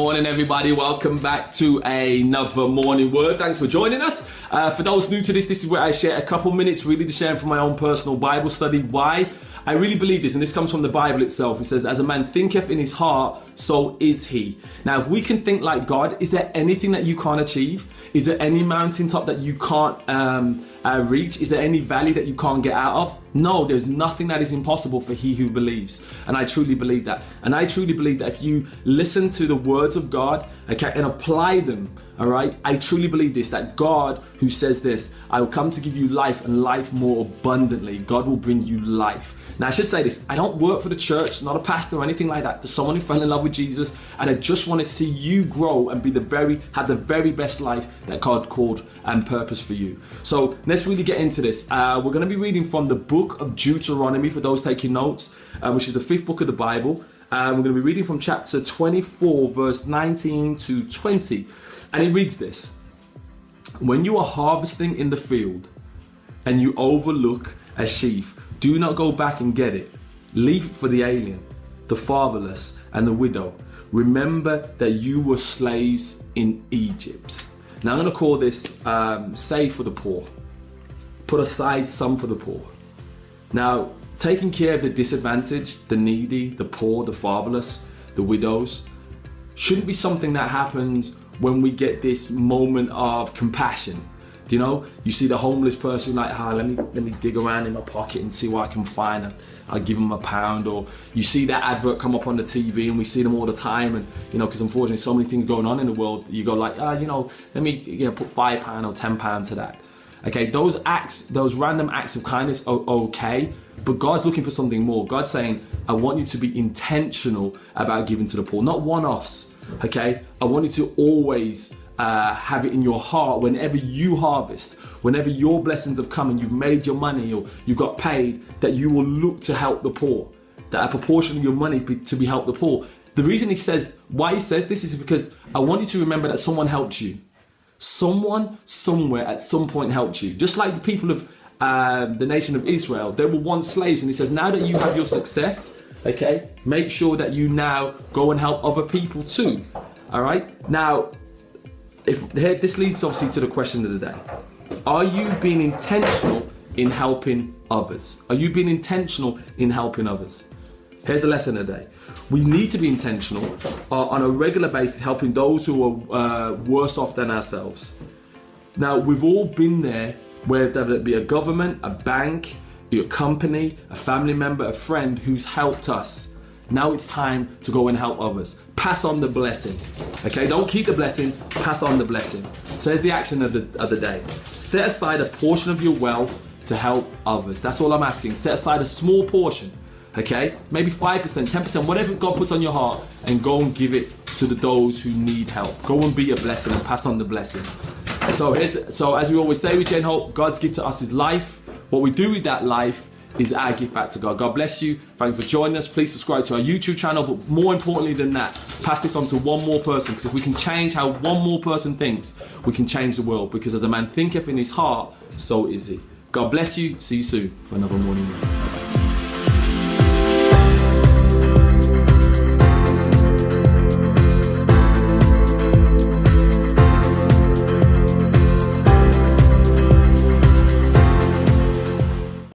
morning, everybody. Welcome back to another morning word. Thanks for joining us. For those new to this is where I share a couple minutes really to share from my own personal Bible study. Why? I really believe this, and this comes from the Bible itself. It says, as a man thinketh in his heart, so is he. Now, if we can think like God, is there anything that you can't achieve? Is there any mountaintop that you can't reach? Is there any valley that you can't get out of? No, there's nothing that is impossible for he who believes. And I truly believe that. And I truly believe that if you listen to the words of God, okay, and apply them, all right, I truly believe this, that God who says this, I will come to give you life and life more abundantly. God will bring you life. Now, I should say this, I don't work for the church, not a pastor or anything like that. There's someone who fell in love with Jesus, and I just want to see you grow and have the very best life that God called and purpose for you. So let's really get into this. We're going to be reading from the book of Deuteronomy, for those taking notes, which is the 5th book of the Bible. We're going to be reading from chapter 24, verse 19 to 20. And it reads this: when you are harvesting in the field and you overlook a sheaf, do not go back and get it. Leave it for the alien, the fatherless, and the widow. Remember that you were slaves in Egypt. Now I'm going to call this save for the poor. Put aside some for the poor. Now, taking care of the disadvantaged, the needy, the poor, the fatherless, the widows, shouldn't be something that happens when we get this moment of compassion. Do you know, you see the homeless person like, let me dig around in my pocket and see what I can find, and I'll give them £1. Or you see that advert come up on the TV, and we see them all the time, and because unfortunately so many things going on in the world, you go like, let me put £5 or £10 to that. Okay, those acts, those random acts of kindness are okay, but God's looking for something more. God's saying, I want you to be intentional about giving to the poor, not one-offs. Okay, I want you to always have it in your heart whenever you harvest, whenever your blessings have come and you've made your money or you got paid, that you will look to help the poor, that a proportion of your money to be helped the poor. The reason why he says this is because I want you to remember that someone helped you. Someone somewhere at some point helped you. Just like the people of the nation of Israel, they were once slaves, and he says, now that you have your success, okay, make sure that you now go and help other people too. All right. Now, this leads obviously to the question of the day: are you being intentional in helping others? Are you being intentional in helping others? Here's the lesson of the day: we need to be intentional on a regular basis, helping those who are worse off than ourselves. Now, we've all been there, whether it be a government, a bank, your company, a family member, a friend who's helped us. Now it's time to go and help others. Pass on the blessing. Okay, don't keep the blessing, pass on the blessing. So here's the action of the day. Set aside a portion of your wealth to help others. That's all I'm asking. Set aside a small portion. Okay, maybe 5%, 10%, whatever God puts on your heart, and go and give it to those who need help. Go and be a blessing and pass on the blessing. So as we always say with Jane Hope, God's gift to us is life. What we do with that life is our gift back to God. God bless you. Thank you for joining us. Please subscribe to our YouTube channel, but more importantly than that, pass this on to one more person, because if we can change how one more person thinks, we can change the world, because as a man thinketh in his heart, so is he. God bless you. See you soon for another morning.